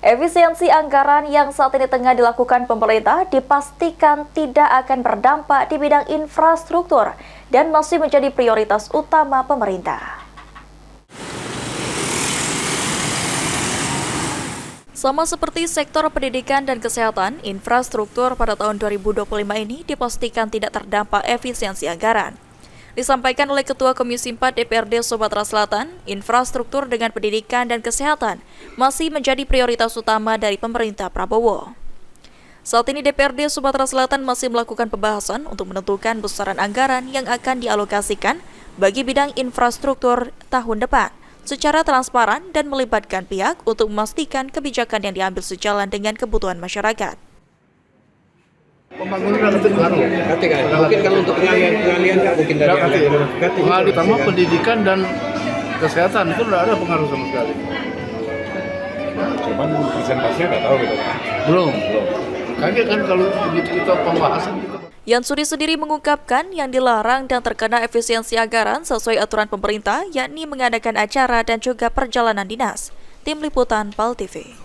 Efisiensi anggaran yang saat ini tengah dilakukan pemerintah dipastikan tidak akan berdampak di bidang infrastruktur dan masih menjadi prioritas utama pemerintah. Sama seperti sektor pendidikan dan kesehatan, infrastruktur pada tahun 2025 ini dipastikan tidak terdampak efisiensi anggaran. Disampaikan oleh Ketua Komisi 4 DPRD Sumatera Selatan, infrastruktur dengan pendidikan dan kesehatan masih menjadi prioritas utama dari pemerintah Prabowo. Saat ini DPRD Sumatera Selatan masih melakukan pembahasan untuk menentukan besaran anggaran yang akan dialokasikan bagi bidang infrastruktur tahun depan, secara transparan dan melibatkan pihak untuk memastikan kebijakan yang diambil sejalan dengan kebutuhan masyarakat. Pembangunan itu baru. Mungkin kalau untuk pengalian mungkin dari Pengalian utama pendidikan dan kesehatan itu tidak ada pengaruh sama sekali. Cuman presentasinya nggak tahu gitu. Belum. Kaget kan kalau begitu kita pembahasan kita. Yan Suri sendiri mengungkapkan yang dilarang dan terkena efisiensi anggaran sesuai aturan pemerintah, yakni mengadakan acara dan juga perjalanan dinas. Tim Liputan PAL TV.